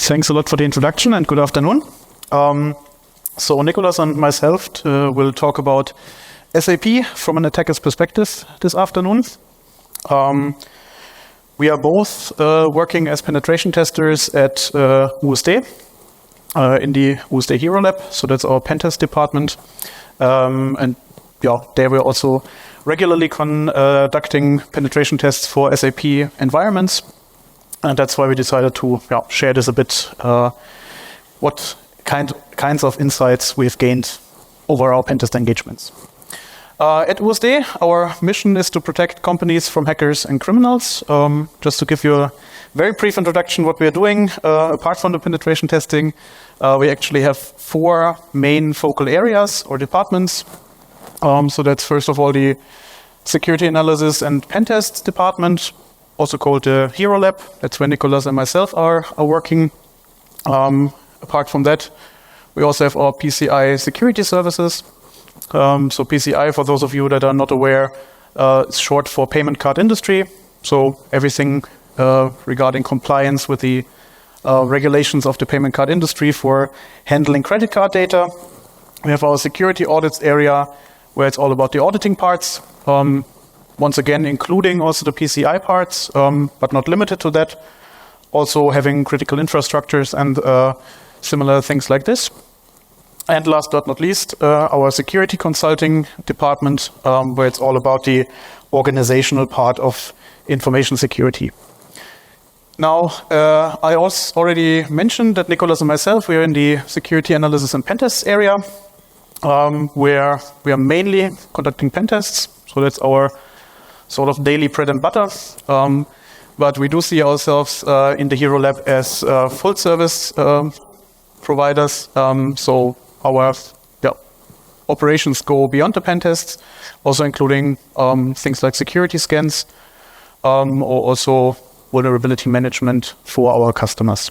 Thanks a lot for the introduction and good afternoon. So Nicolas and myself will talk about SAP from an attacker's perspective this afternoon. We are both working as penetration testers at USD in the USD Hero Lab. So that's our pentest department. And yeah, there we're also regularly conducting penetration tests for SAP environments. And that's why we decided to share this a bit, what kinds of insights we've gained over our pentest engagements. At USD, our mission is to protect companies from hackers and criminals. Just to give you a very brief introduction what we're doing, apart from the penetration testing, we actually have 4 main focal areas or departments. So that's first of all the security analysis and pentest department, also called the Hero Lab. That's where Nicolas and myself are working. Apart from that, we also have our PCI security services. So PCI, for those of you that are not aware, is short for payment card industry. So everything regarding compliance with the regulations of the payment card industry for handling credit card data. We have our security audits area, where it's all about the auditing parts. Once again, including also the PCI parts, but not limited to that. Also having critical infrastructures and similar things like this. And last but not least, our security consulting department, where it's all about the organizational part of information security. Now, I also already mentioned that Nicolas and myself, we are in the security analysis and pentests area, where we are mainly conducting pentests. So that's our sort of daily bread and butter. But we do see ourselves in the Hero Lab as full service providers. So our operations go beyond the pen tests, also including things like security scans, or also vulnerability management for our customers.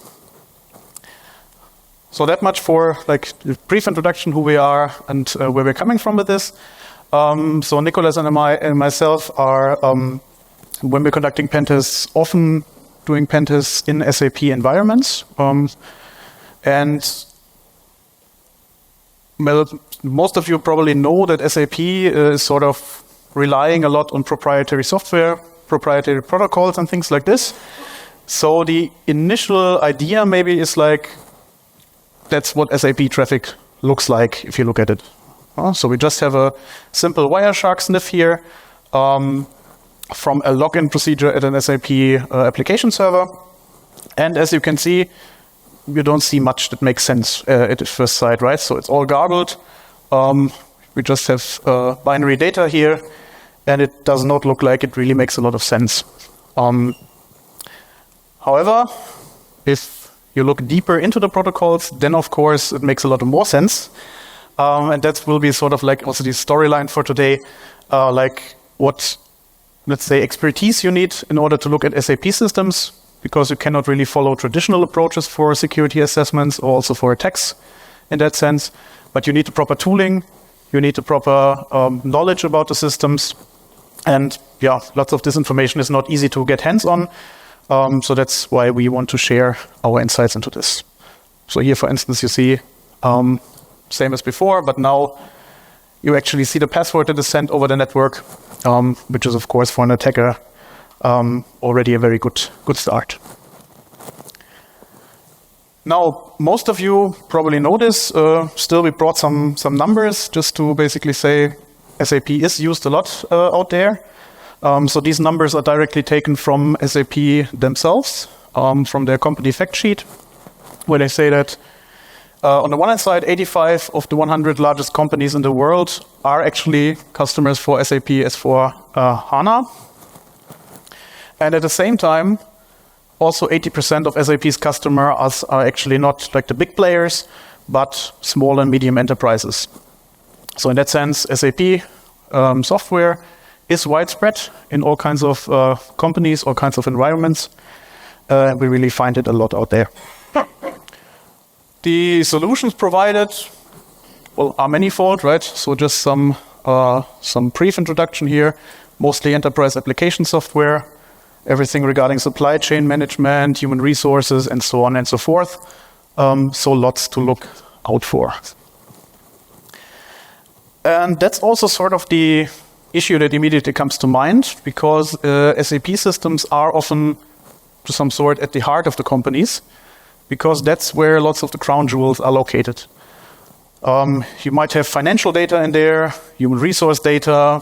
So that much for like a brief introduction who we are and where we're coming from with this. So Nicolas and myself are, when we're conducting pen tests, often doing pen tests in SAP environments. And well, most of you probably know that SAP is sort of relying a lot on proprietary software, proprietary protocols and things like this. So the initial idea maybe is like, that's what SAP traffic looks like if you look at it. So we just have a simple Wireshark sniff here from a login procedure at an SAP application server. And as you can see, you don't see much that makes sense at first sight, right? So it's all garbled. We just have binary data here, and it does not look like it really makes a lot of sense. However, if you look deeper into the protocols, then of course it makes a lot more sense. And that will be sort of like also the storyline for today, like what, let's say, expertise you need in order to look at SAP systems, because you cannot really follow traditional approaches for security assessments or also for attacks in that sense. But you need the proper tooling, you need the proper knowledge about the systems. And yeah, lots of this information is not easy to get hands on. So that's why we want to share our insights into this. So here, for instance, you see same as before, but now you actually see the password that is sent over the network, which is, of course, for an attacker already a very good start. Now, most of you probably know this. Still, we brought some numbers just to basically say SAP is used a lot out there. So these numbers are directly taken from SAP themselves, from their company fact sheet, where they say that on the one hand side, 85 of the 100 largest companies in the world are actually customers for SAP S/4HANA. And at the same time, also 80% of SAP's customers are actually not like the big players, but small and medium enterprises. So in that sense, SAP software is widespread in all kinds of companies, all kinds of environments. We really find it a lot out there. The solutions provided, well, are manifold, right? So just some brief introduction here. Mostly enterprise application software, everything regarding supply chain management, human resources, and so on and so forth. So lots to look out for. And that's also sort of the issue that immediately comes to mind, because SAP systems are often, to some sort, at the heart of the companies, because that's where lots of the crown jewels are located. You might have financial data in there, human resource data,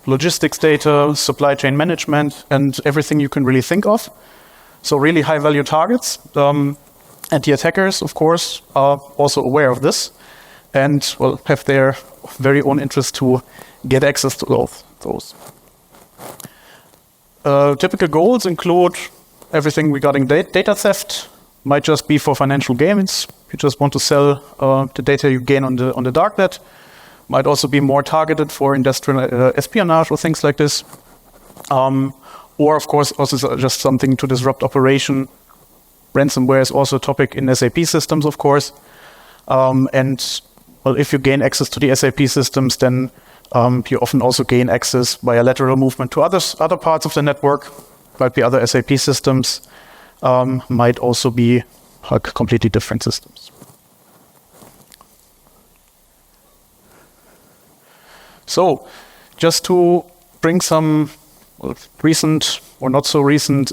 logistics data, supply chain management, and everything you can really think of. So really high-value targets. And the attackers, of course, are also aware of this and will have their very own interest to get access to those. Typical goals include everything regarding data theft. Might just be for financial gains. You just want to sell the data you gain on the darknet. Might also be more targeted for industrial espionage or things like this. Or, of course, also just something to disrupt operation. Ransomware is also a topic in SAP systems, of course. And well, if you gain access to the SAP systems, then you often also gain access via lateral movement to other parts of the network. Might be other SAP systems. Might also be completely different systems. So, just to bring some recent or not so recent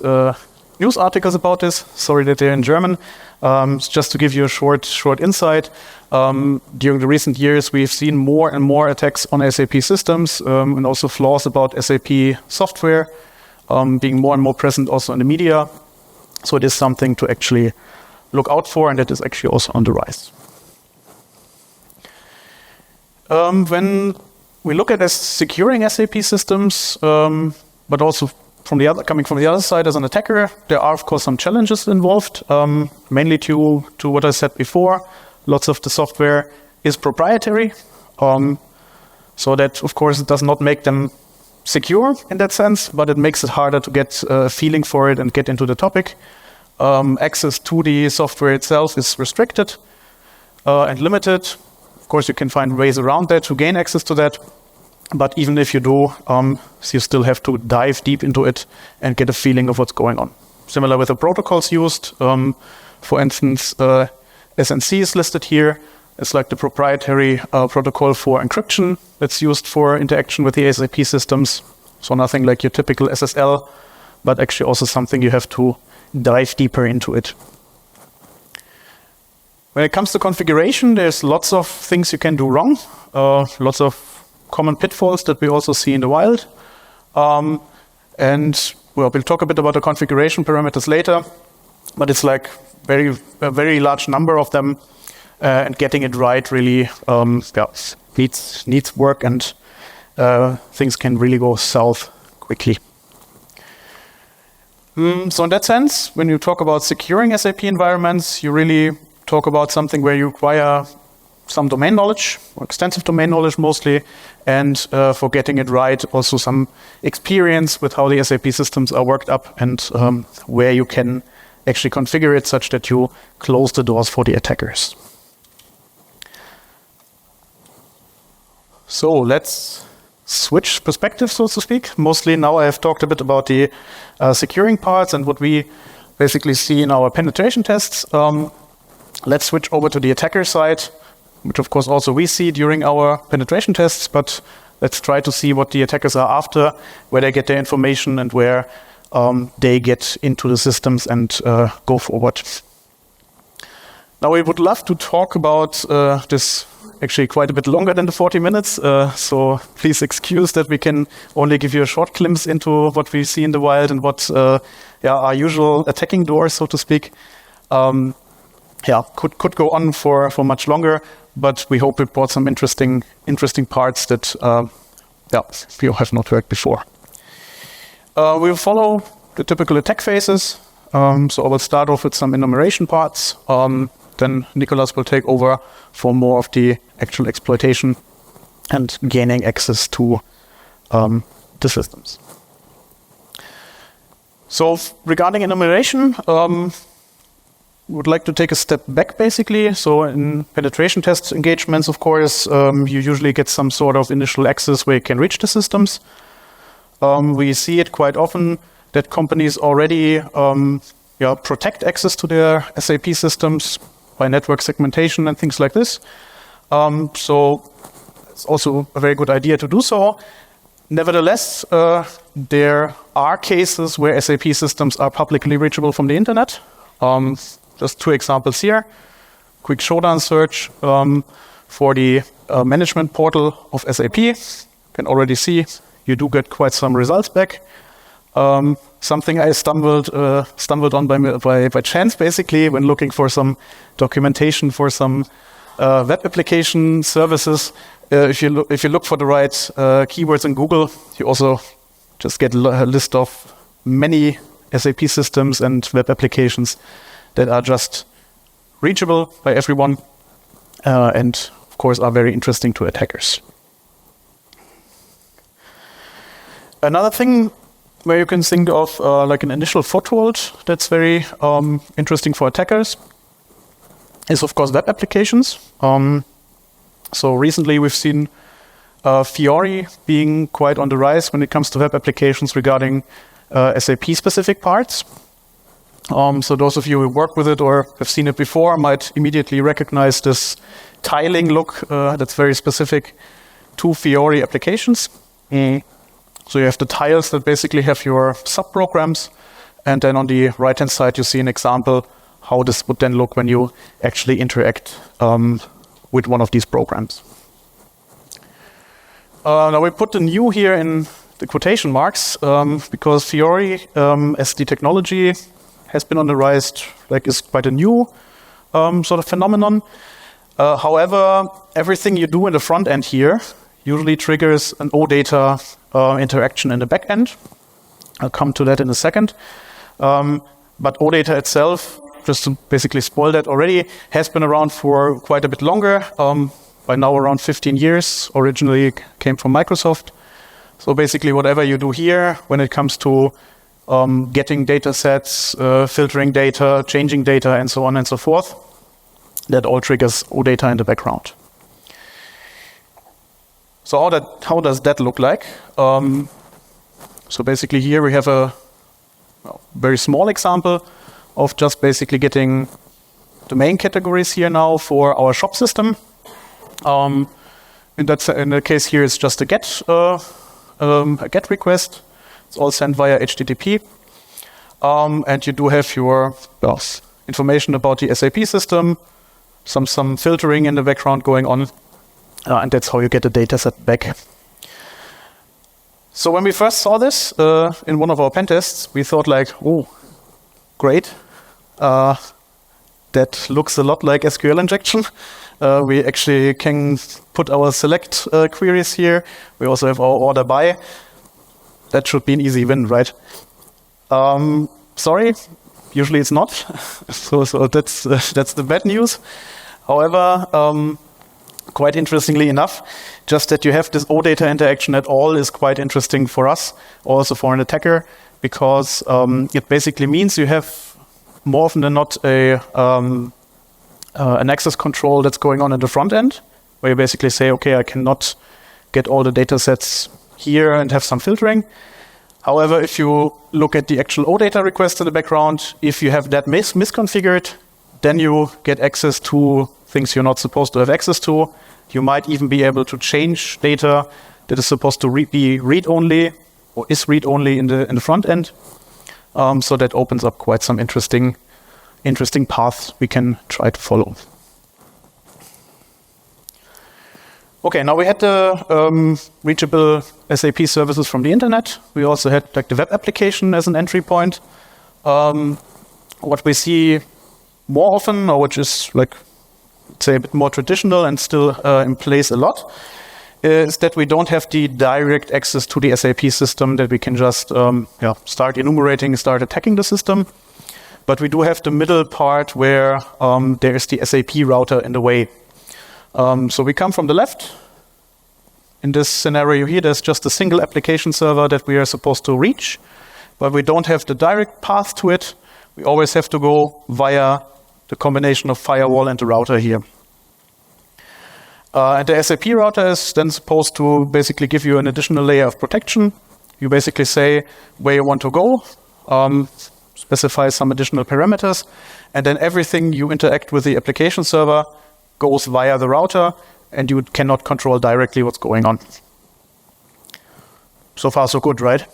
news articles about this. Sorry that they're in German. Just to give you a short insight, during the recent years, we've seen more and more attacks on SAP systems and also flaws about SAP software being more and more present also in the media. So it is something to actually look out for, and that is actually also on the rise. When we look at securing SAP systems, but also coming from the other side as an attacker, there are of course some challenges involved, mainly to what I said before. Lots of the software is proprietary, so that of course it does not make them secure in that sense, but it makes it harder to get a feeling for it and get into the topic. Access to the software itself is restricted and limited. Of course, you can find ways around that to gain access to that. But even if you do, you still have to dive deep into it and get a feeling of what's going on. Similar with the protocols used. For instance, SNC is listed here. It's like the proprietary protocol for encryption that's used for interaction with the SAP systems. So nothing like your typical SSL, but actually also something you have to dive deeper into it. When it comes to configuration, there's lots of things you can do wrong. Lots of common pitfalls that we also see in the wild. And we'll talk a bit about the configuration parameters later, but it's like a very large number of them. And getting it right really needs work, and things can really go south quickly. So in that sense, when you talk about securing SAP environments, you really talk about something where you require some domain knowledge, or extensive domain knowledge mostly, and for getting it right, also some experience with how the SAP systems are worked up and where you can actually configure it such that you close the doors for the attackers. So let's switch perspectives, so to speak. Mostly now I have talked a bit about the securing parts and what we basically see in our penetration tests. Let's switch over to the attacker side, which of course also we see during our penetration tests, but let's try to see what the attackers are after, where they get their information and where they get into the systems and go forward. Now we would love to talk about this actually quite a bit longer than the 40 minutes, so please excuse that we can only give you a short glimpse into what we see in the wild and what our usual attacking doors, so to speak. Could go on for much longer, but we hope it brought some interesting parts that you have not heard before. We'll follow the typical attack phases. So I will start off with some enumeration parts. Then Nicolas will take over for more of the actual exploitation and gaining access to the systems. So regarding enumeration, would like to take a step back basically. So in penetration test engagements, of course, you usually get some sort of initial access where you can reach the systems. We see it quite often that companies already protect access to their SAP systems by network segmentation and things like this. So it's also a very good idea to do so. Nevertheless, there are cases where SAP systems are publicly reachable from the internet. Just 2 examples here. Quick showdown search for the management portal of SAP. You can already see you do get quite some results back. Something I stumbled on by chance, basically, when looking for some documentation for some web application services. If you look for the right keywords in Google, you also just get a list of many SAP systems and web applications that are just reachable by everyone, and of course are very interesting to attackers. Another thing where you can think of like an initial foothold that's very interesting for attackers is, of course, web applications. So recently we've seen Fiori being quite on the rise when it comes to web applications regarding SAP-specific parts. So those of you who work with it or have seen it before might immediately recognize this tiling look that's very specific to Fiori applications. So you have the tiles that basically have your subprograms, and then on the right-hand side you see an example how this would then look when you actually interact with one of these programs. Now we put the new here in the quotation marks because Fiori as the technology has been on the rise, like is quite a new sort of phenomenon. However, everything you do in the front end here usually triggers an OData interaction in the back end. I'll come to that in a second. But OData itself, just to basically spoil that already, has been around for quite a bit longer. By now around 15 years, originally came from Microsoft. So basically whatever you do here when it comes to getting data sets, filtering data, changing data, and so on and so forth, that all triggers OData in the background. So how does that look like? So basically here we have a very small example of just basically getting domain categories here now for our shop system. In the case here, it's just a GET request. It's all sent via HTTP. And you do have your information about the SAP system, some filtering in the background going on, and that's how you get the data set back. So when we first saw this in one of our pen tests, we thought like, oh, great. That looks a lot like SQL injection. We actually can put our select queries here. We also have our order by. That should be an easy win, right? Sorry, usually it's not. so that's the bad news. However, quite interestingly enough, just that you have this OData interaction at all is quite interesting for us, also for an attacker, because it basically means you have more often than not an access control that's going on in the front end, where you basically say, okay, I cannot get all the data sets here and have some filtering. However, if you look at the actual OData request in the background, if you have that misconfigured, then you get access to things you're not supposed to have access to. You might even be able to change data that is supposed to be read-only or is read-only in the front end. So that opens up quite some interesting paths we can try to follow. Okay, now we had the reachable SAP services from the internet. We also had like the web application as an entry point. What we see more often, or which is like, say, a bit more traditional and still in place a lot, is that we don't have the direct access to the SAP system that we can just start enumerating, start attacking the system. But we do have the middle part where there is the SAP router in the way. So we come from the left. In this scenario here, there's just a single application server that we are supposed to reach, but we don't have the direct path to it. We always have to go via the combination of firewall and the router here. And the SAP router is then supposed to basically give you an additional layer of protection. You basically say where you want to go, specify some additional parameters, and then everything you interact with the application server goes via the router, and you cannot control directly what's going on. So far, so good, right?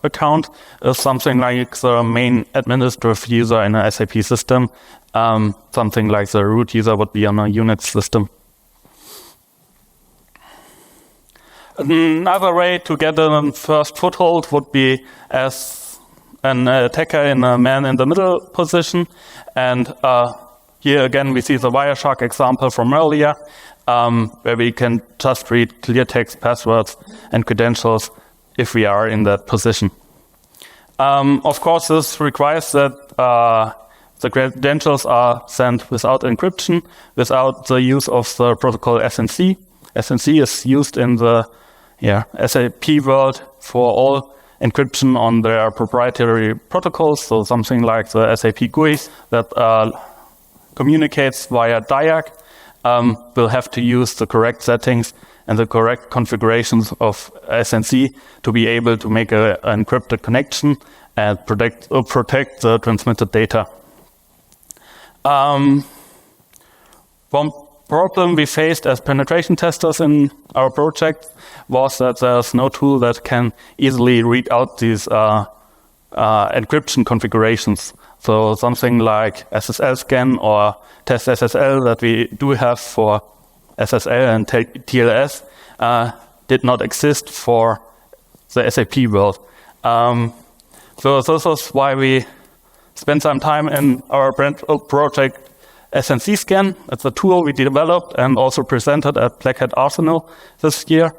Account is something like the main administrative user in an SAP system. Something like the root user would be on a Unix system. Another way to get a first foothold would be as an attacker in a man-in-the-middle position. And here again, we see the Wireshark example from earlier, where we can just read clear text passwords and credentials if we are in that position. Of course, this requires that the credentials are sent without encryption, without the use of the protocol SNC. SNC is used in the SAP world for all encryption on their proprietary protocols, so something like the SAP GUI that communicates via DIAC will have to use the correct settings and the correct configurations of SNC to be able to make an encrypted connection and protect the transmitted data. One problem we faced as penetration testers in our project was that there's no tool that can easily read out these encryption configurations. So something like SSL scan or test SSL that we do have for SSL and TLS did not exist for the SAP world. So this was why we spent some time in our project SNC Scan. It's a tool we developed and also presented at Black Hat Arsenal this year,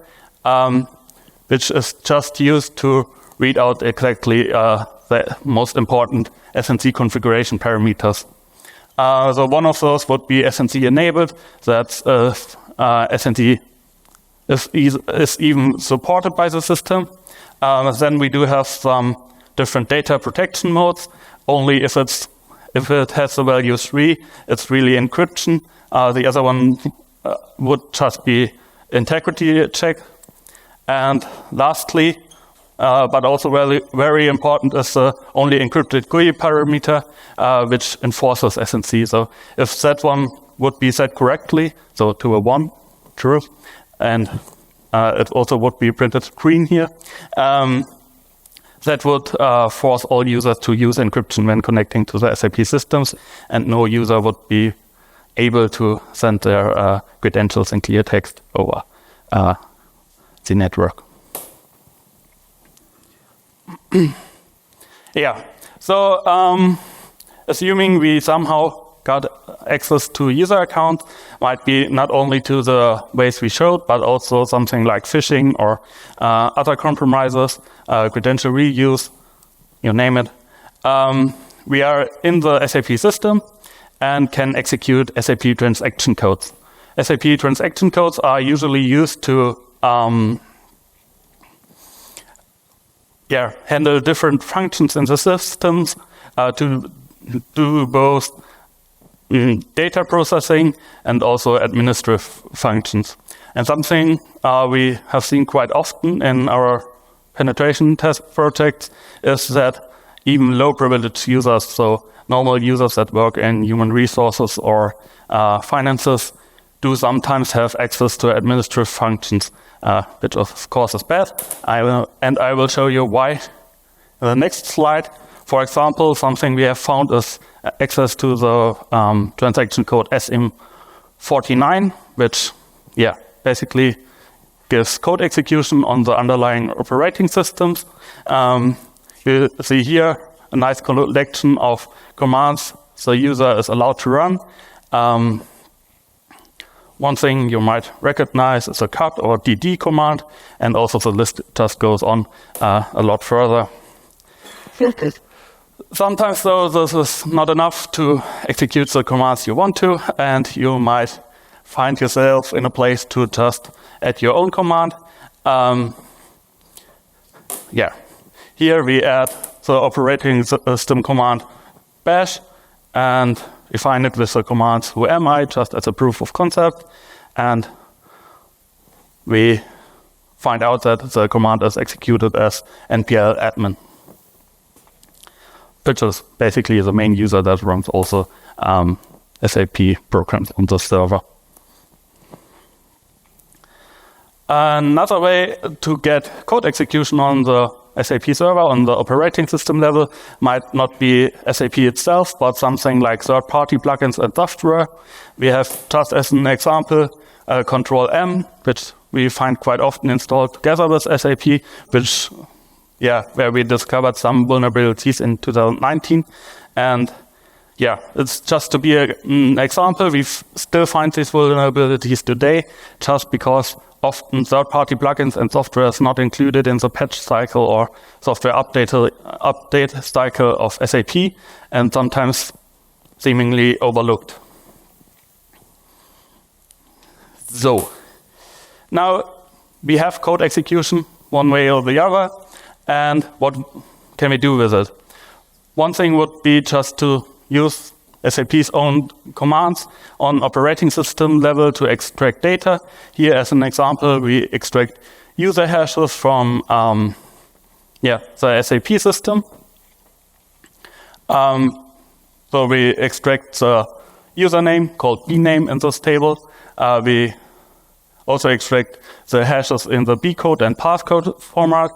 which is just used to read out exactly the most important SNC configuration parameters. So one of those would be SNC enabled. That's SNC is even supported by the system. Then we do have some different data protection modes. Only if it has the value 3, it's really encryption. The other one would just be integrity check. And lastly, but also very, very important, is the only encrypted GUI parameter, which enforces SNC. So if that one would be set correctly, so to a 1, true, and it also would be printed green here, that would force all users to use encryption when connecting to the SAP systems, and no user would be able to send their credentials in clear text over the network. So assuming we somehow got access to user account, might be not only to the ways we showed, but also something like phishing or other compromises, credential reuse, you name it. We are in the SAP system and can execute SAP transaction codes. SAP transaction codes are usually used to handle different functions in the systems, to do both data processing and also administrative functions. And something we have seen quite often in our penetration test projects is that even low privileged users, so normal users that work in human resources or finances, do sometimes have access to administrative functions, which of course is bad. I will show you why in the next slide. For example, something we have found is access to the transaction code SM49, which basically gives code execution on the underlying operating systems. You see here a nice collection of commands the user is allowed to run. One thing you might recognize is a cut or DD command, and also the list just goes on a lot further. Sometimes, though, this is not enough to execute the commands you want to, and you might find yourself in a place to just add your own command. Here we add the operating system command bash, and define it with the command who am I, just as a proof of concept, and we find out that the command is executed as npl admin, which is basically the main user that runs also SAP programs on the server. Another way to get code execution on the SAP server on the operating system level might not be SAP itself, but something like third-party plugins and software. We have, just as an example, Control M, which we find quite often installed together with SAP, which, where we discovered some vulnerabilities in 2019. And it's just to be an example. We still find these vulnerabilities today, just because often third-party plugins and software is not included in the patch cycle or software update cycle of SAP, and sometimes seemingly overlooked. So, now we have code execution one way or the other, and what can we do with it? One thing would be just to use SAP's own commands on operating system level to extract data. Here, as an example, we extract user hashes from the SAP system. So we extract the username called bname in this table. We also extract the hashes in the bcode and passcode format.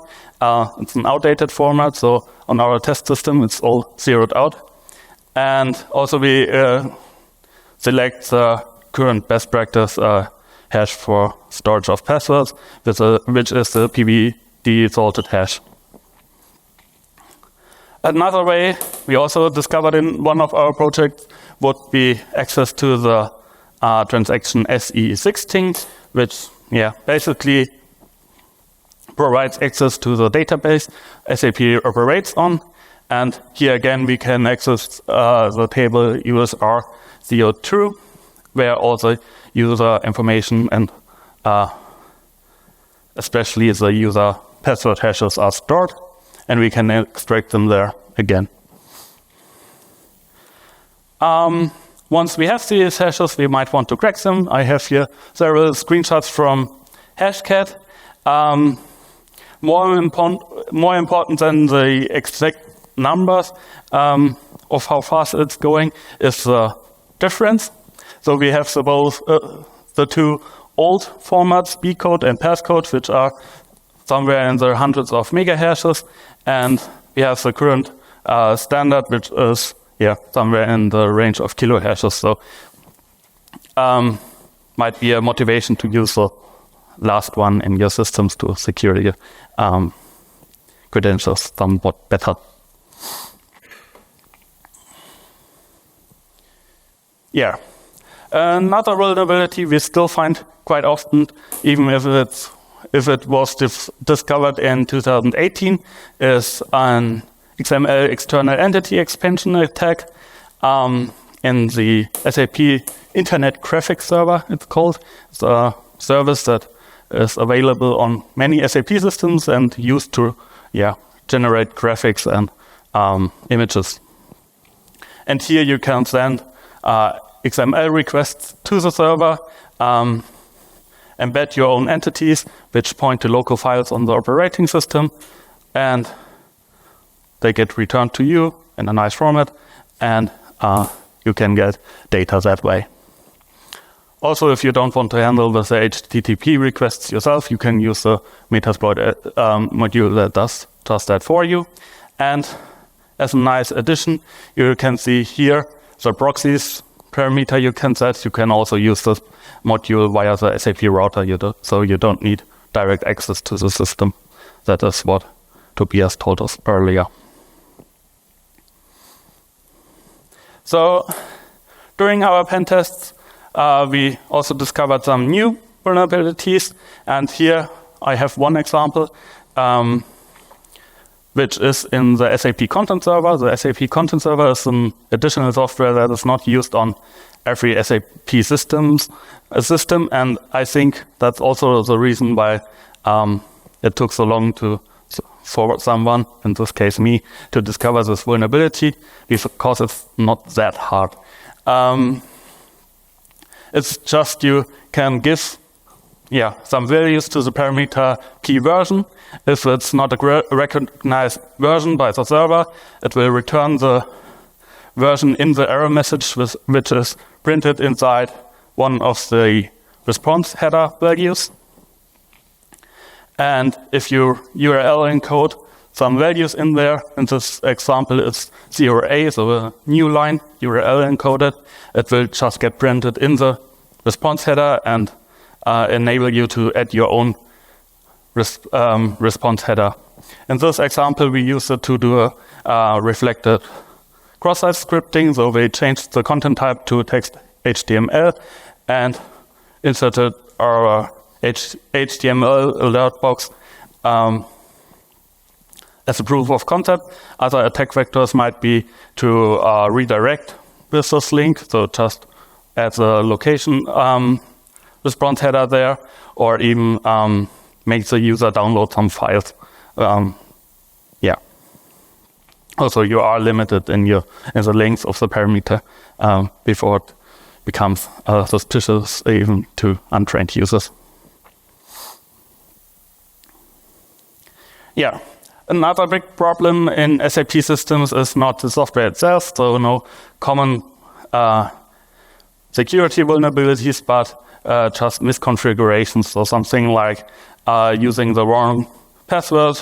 It's an outdated format, so on our test system it's all zeroed out. And also we select the current best practice hash for storage of passwords, which is the PVD salted hash. Another way we also discovered in one of our projects would be access to the transaction SE16, which basically provides access to the database SAP operates on. And here again we can access the table USR CO2, where all the user information and especially the user password hashes are stored, and we can extract them there again. Once we have these hashes, we might want to crack them. I have here several screenshots from Hashcat. More important than the exact numbers of how fast it's going is the difference. So we have both the two old formats, bcode and passcode, which are somewhere in the hundreds of megahashes, and we have the current standard, which is somewhere in the range of kilohashes. So might be a motivation to use the last one in your systems to secure your credentials somewhat better. Another vulnerability we still find quite often, even if it was discovered in 2018, is an XML external entity expansion attack in the SAP Internet Graphics Server, it's called. It's a service that is available on many SAP systems and used to generate graphics and images. And here you can send XML requests to the server, embed your own entities, which point to local files on the operating system, and they get returned to you in a nice format, and you can get data that way. Also, if you don't want to handle the HTTP requests yourself, you can use the Metasploit module that does just that for you. And as a nice addition, you can see here the proxies parameter you can set. You can also use this module via the SAP router, so you don't need direct access to the system. That is what Tobias told us earlier. So during our pen tests, we also discovered some new vulnerabilities, and here I have one example, which is in the SAP Content Server. The SAP Content Server is an additional software that is not used on every SAP system, and I think that's also the reason why it took so long for someone, in this case me, to discover this vulnerability, because it's not that hard. It's just you can give some values to the parameter key version. If it's not a recognized version by the server, it will return the version in the error message, which is printed inside one of the response header values. And if your URL encode some values in there, in this example it's 0A, so a new line URL encoded, it will just get printed in the response header and enable you to add your own response header. In this example, we use it to do a reflected cross-site scripting, so we changed the content type to text HTML and inserted our HTML alert box as a proof of concept. Other attack vectors might be to redirect with this link, so just add the location response header there, or even make the user download some files. Yeah. Also, you are limited in the length of the parameter before it becomes suspicious even to untrained users. Yeah. Another big problem in SAP systems is not the software itself, so no common security vulnerabilities, but just misconfigurations. So something like using the wrong password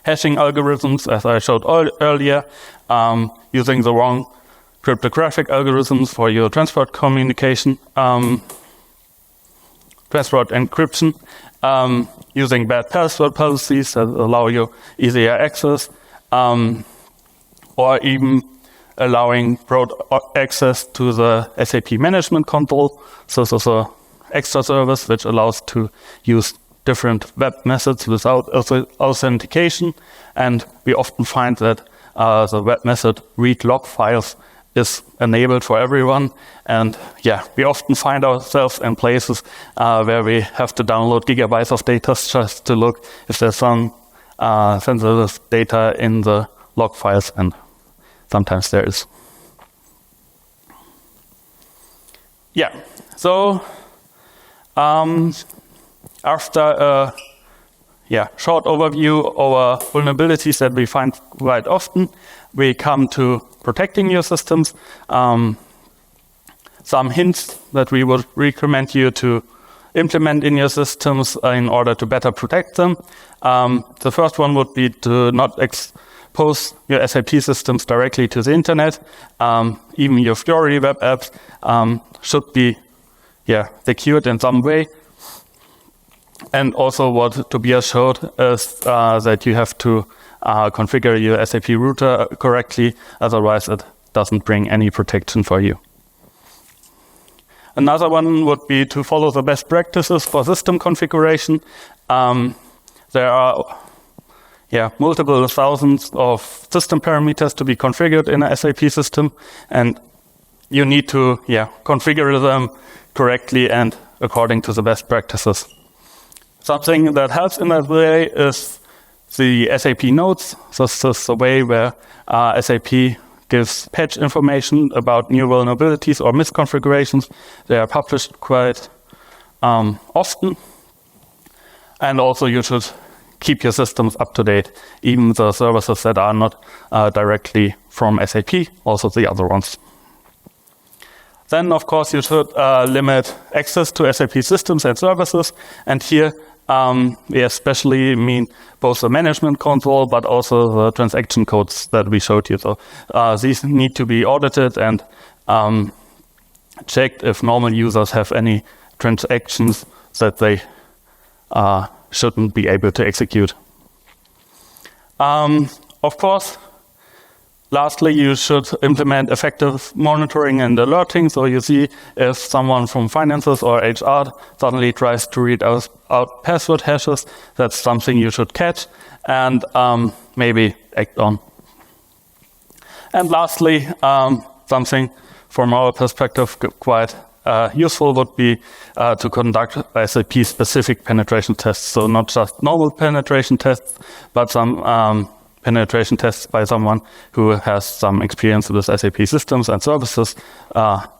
hashing algorithms, as I showed earlier, using the wrong cryptographic algorithms for your transport communication, transport encryption, using bad password policies that allow you easier access, or even allowing broad access to the SAP management console. So this is an extra service which allows to use different web methods without authentication. And we often find that the web method read log files is enabled for everyone. And yeah, we often find ourselves in places where we have to download gigabytes of data just to look if there's some sensitive data in the log files, and sometimes there is. Yeah, so after a short overview of vulnerabilities that we find quite often, we come to protecting your systems. Some hints that we would recommend you to implement in your systems in order to better protect them. The first one would be to not expose your SAP systems directly to the internet. Even your Fiori web apps should be secured in some way. And also what Tobias showed is that you have to configure your SAP router correctly, otherwise it doesn't bring any protection for you. Another one would be to follow the best practices for system configuration. There are multiple thousands of system parameters to be configured in a SAP system, and you need to configure them correctly and according to the best practices. Something that helps in that way is the SAP notes. This is a way where SAP gives patch information about new vulnerabilities or misconfigurations. They are published quite often. And also you should keep your systems up to date, even the services that are not directly from SAP, also the other ones. Then, of course, you should limit access to SAP systems and services. And here we especially mean both the management console, but also the transaction codes that we showed you. So these need to be audited and checked if normal users have any transactions that they shouldn't be able to execute. Of course, lastly, you should implement effective monitoring and alerting. So you see if someone from finances or HR suddenly tries to read out password hashes, that's something you should catch and maybe act on. And lastly, something from our perspective quite useful would be to conduct SAP-specific penetration tests. So not just normal penetration tests, but some penetration tests by someone who has some experience with SAP systems and services,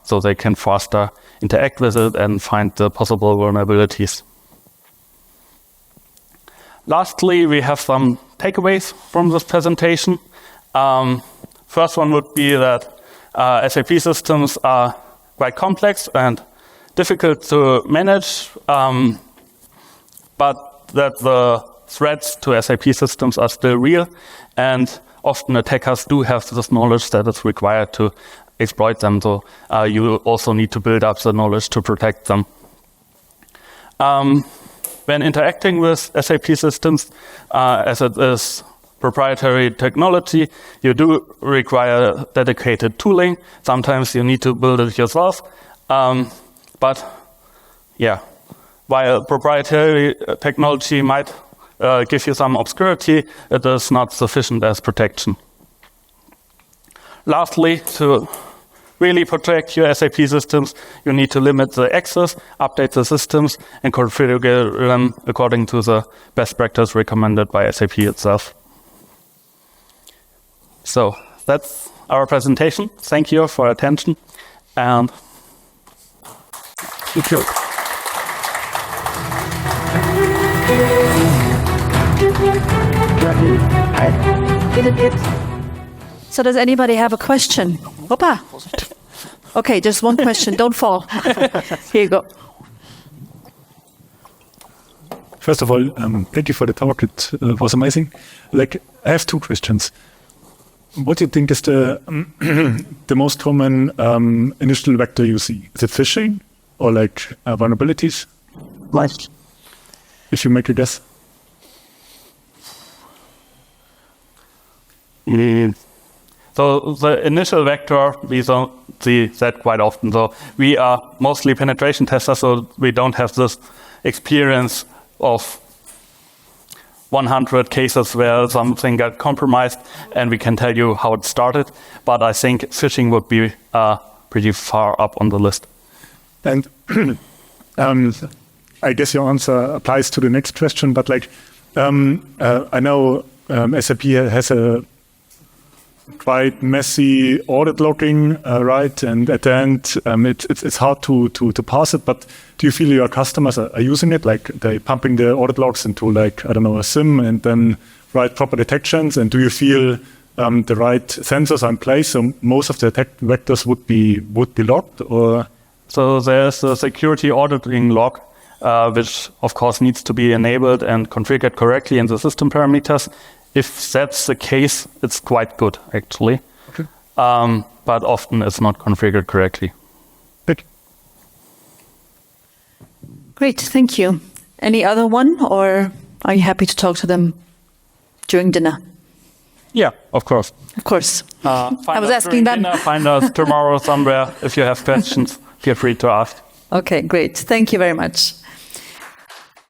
so they can faster interact with it and find the possible vulnerabilities. Lastly, we have some takeaways from this presentation. First one would be that SAP systems are quite complex and difficult to manage, but that the threats to SAP systems are still real, and often attackers do have this knowledge that is required to exploit them. So you also need to build up the knowledge to protect them. When interacting with SAP systems, as it is proprietary technology, you do require dedicated tooling. Sometimes you need to build it yourself. But while proprietary technology might give you some obscurity, it is not sufficient as protection. lastly, to really protect your SAP systems, you need to limit the access, update the systems, and configure them according to the best practice recommended by SAP itself. So that's our presentation. Thank you for your attention. And thank you. So does anybody have a question? Hoppa. Okay, just one question. Don't fall. Here you go. First of all, thank you for the talk. It was amazing. I have two questions. What do you think is the the most common initial vector you see? Is it phishing or vulnerabilities? If you make a guess. So the initial vector, we don't see that quite often. So we are mostly penetration testers, so we don't have this experience of 100 cases where something got compromised and we can tell you how it started. But I think phishing would be pretty far up on the list. And I guess your answer applies to the next question, but I know SAP has a quite messy audit logging, right? And at the end, it's hard to pass it. But do you feel your customers are using it? They pumping the audit logs into a SIM and then write proper detections? And do you feel the right sensors are in place? So most of the attack vectors would be logged, or? So there's a security auditing log, which of course needs to be enabled and configured correctly in the system parameters. If that's the case, it's quite good, actually. Okay. But often it's not configured correctly. Good. Great, thank you. Any other one, or are you happy to talk to them during dinner? Yeah, of course. Of course. I was asking them. Find us tomorrow somewhere. If you have questions, feel free to ask. Okay, great. Thank you very much.